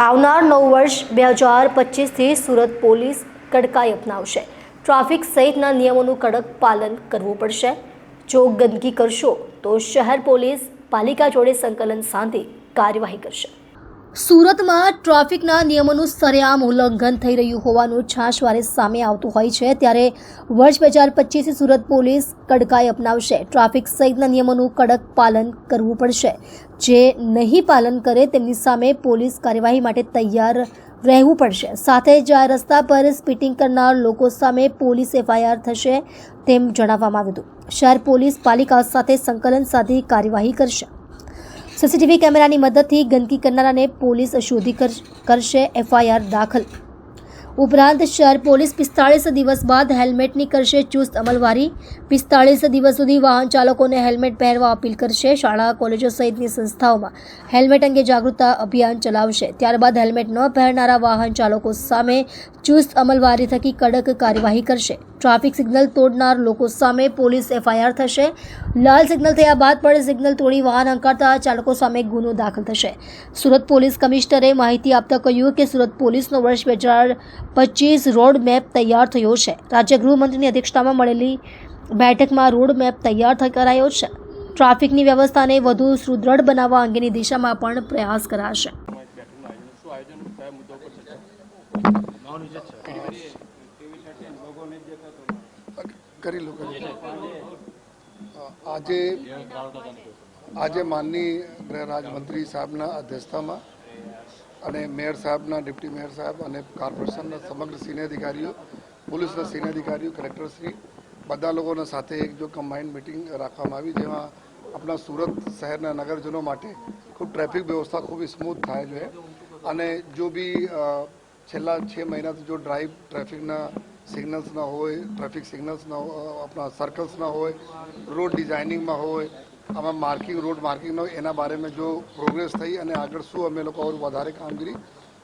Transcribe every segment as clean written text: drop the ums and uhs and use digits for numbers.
આવનાર નવ વર્ષ 2025થી સુરત પોલીસ કડકાઈ અપનાવશે। ટ્રાફિક સહિતના નિયમોનું કડક પાલન કરવું પડશે। જો ગંદકી કરશો તો શહેર પોલીસ પાલિકા જોડે સંકલન સાધી કાર્યવાહી કરશે। સુરતમાં ટ્રાફિકના નિયમોનું સરેઆમ ઉલ્લંઘન થઈ રહ્યું હોવાનું છાશવારે સામે આવતું હોય છે, ત્યારે વર્ષ 2025થી સુરત પોલીસ કડકાઈ અપનાવશે। ટ્રાફિક સહિતના નિયમોનું કડક પાલન કરવું પડશે। જે નહીં પાલન કરે તેમની સામે પોલીસ કાર્યવાહી માટે તૈયાર રહેવું પડશે। સાથે જ આ રસ્તા પર સ્પીડિંગ કરનાર લોકો સામે પોલીસ FIR થશે તેમ જણાવવામાં આવ્યું હતું। શહેર પોલીસ પાલિકા સાથે સંકલન સાધી કાર્યવાહી કરશે। સીસીટીવી કેમેરાની મદદથી ગંદકી કરનારાને પોલીસ શોધી કરશે FIR દાખલ। ઉપરાંત શહેર પોલીસ 45 દિવસ બાદ હેલ્મેટની કરશે ચુસ્ત અમલવારી। 45 દિવસ સુધી વાહન ચાલકોને હેલ્મેટ પહેરવા અપીલ કરશે। શાળા કોલેજો સહિતની સંસ્થાઓમાં હેલ્મેટ અંગે જાગૃતતા અભિયાન ચલાવશે। ત્યારબાદ હેલ્મેટ ન પહેરનારા વાહન ચાલકો સામે ચુસ્ત અમલવારી થકી કડક કાર્યવાહી કરશે। ટ્રાફિક સિગ્નલ તોડનાર લોકો સામે પોલીસ FIR થશે। લાલ સિગ્નલ થયા બાદ પણ સિગ્નલ તોડી વાહન હંકારતા ચાલકો સામે ગુનો દાખલ થશે। સુરત પોલીસ કમિશનરે માહિતી આપતા કહ્યું કે સુરત પોલીસનો વર્ષ 2025 રોડ મેપ તૈયાર થયો છે। રાજ્ય ગૃહમંત્રીની અધ્યક્ષતામાં મળેલી બેઠકમાં રોડ મેપ તૈયાર કરાયો છે। ટ્રાફિકની વ્યવસ્થાને વધુ સુદૃઢ બનાવવા અંગેની દિશામાં પણ પ્રયાસ કરાશે। આજે માનनीय गृह राज्यमंत्री साहबना अध्यक्षताમાં અને મેયર સાહેબના ડિપ્ટી મેયર સાહેબ અને કોર્પોરેશનના સમગ્ર સિનિયર અધિકારીઓ, પોલીસના સિનિયર અધિકારીઓ, કલેક્ટરશ્રી બધા લોકોના સાથે એક જો કમ્બાઇન્ડ મીટિંગ રાખવામાં આવી, જેમાં આપણા સુરત શહેરના નગરજનો માટે ખૂબ ટ્રાફિક વ્યવસ્થા ખૂબ સ્મૂથ થાય જોઈએ અને જો બી છેલ્લા 6 મહિનાથી જો ડ્રાઈવ ટ્રાફિકના સિગ્નલ્સના હોય, ટ્રાફિક સિગ્નલ્સના આપણા સર્કલ્સના હોય, રોડ ડિઝાઇનિંગમાં હોય, આમાં માર્કિંગ રોડ માર્કિંગનો એના બારેમાં જો પ્રોગ્રેસ થઈ અને આગળ શું અમે લોકો ઓર વધારે કામગીરી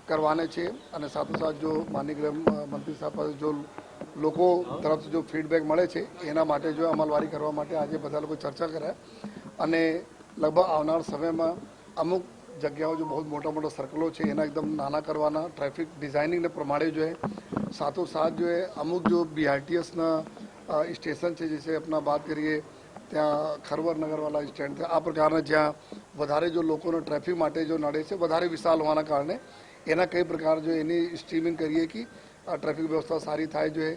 કરવાને છે અને સાથોસાથ જો માનનીય ગૃહમંત્રી સાહેબ પાસે જો લોકો તરફથી જો ફીડબેક મળે છે એના માટે જો અમલવારી કરવા માટે આજે બધા લોકો ચર્ચા કર્યા અને લગભગ આવનાર સમયમાં અમુક જગ્યાઓ જો બહુ મોટા મોટા સર્કલો છે એના એકદમ નાના કરવાના ટ્રાફિક ડિઝાઇનિંગને પ્રમાણે જો સાથોસાથ જો અમુક જો BRTSના સ્ટેશન છે જैसे अपना बात કરીએ ત્યાં ખરવર નગરવાળા સ્ટેન્ડ છે, આ પ્રકારના જ્યાં વધારે જો લોકોનો ટ્રાફિક માટે જો નડે છે વધારે વિશાળ હોવાના કારણે એના કઈ પ્રકાર જો એની સ્ટ્રીમિંગ કરીએ કે ટ્રાફિક વ્યવસ્થા સારી થાય। જો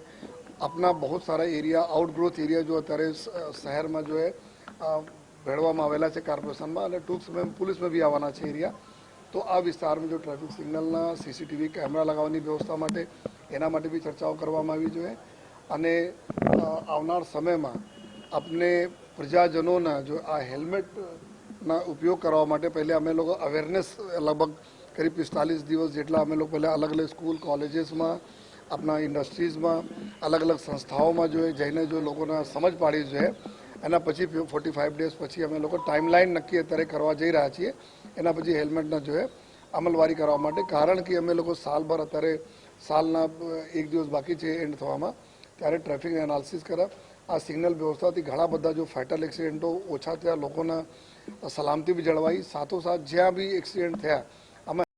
આપના બહુ સારા એરિયા આઉટગ્રોથ એરિયા જો અત્યારે શહેરમાં જો ભેળવામાં આવેલા છે કોર્પોરેશનમાં અને ટૂંક સમયમાં પોલીસમાં બી આવવાના છે એરિયા, તો આ વિસ્તારમાં જો ટ્રાફિક સિગ્નલના CCTV કેમેરા લગાવવાની વ્યવસ્થા માટે એના માટે બી ચર્ચાઓ કરવામાં આવી જોઈએ અને આવનાર સમયમાં આપણે પ્રજાજનોના જો આ હેલ્મેટના ઉપયોગ કરવા માટે પહેલે અમે લોકો અવેરનેસ લગભગ કરીબ 45 દિવસ જેટલા અમે લોકો પહેલાં અલગ અલગ સ્કૂલ કોલેજીસમાં આપણા ઇન્ડસ્ટ્રીઝમાં અલગ અલગ સંસ્થાઓમાં જો જઈને જો લોકોને સમજ પાડી જોઈએ। એના પછી 45 ડેઝ પછી અમે લોકો ટાઈમલાઈન નક્કી અત્યારે કરવા જઈ રહ્યા છીએ। એના પછી હેલ્મેટના જો અમલવારી કરવા માટે, કારણ કે અમે લોકો સાલભર અત્યારે સાલના 1 દિવસ બાકી છે એન્ડ થવામાં, ત્યારે ટ્રાફિક એનાલિસિસ કર્યા। આ સિગ્નલ વ્યવસ્થાથી ઘણા બધા જો ફેટલ એક્સિડન્ટો ઓછા થયા, લોકોના સલામતી બી જળવાઈ, સાથોસાથ જ્યાં બી એક્સિડન્ટ થયા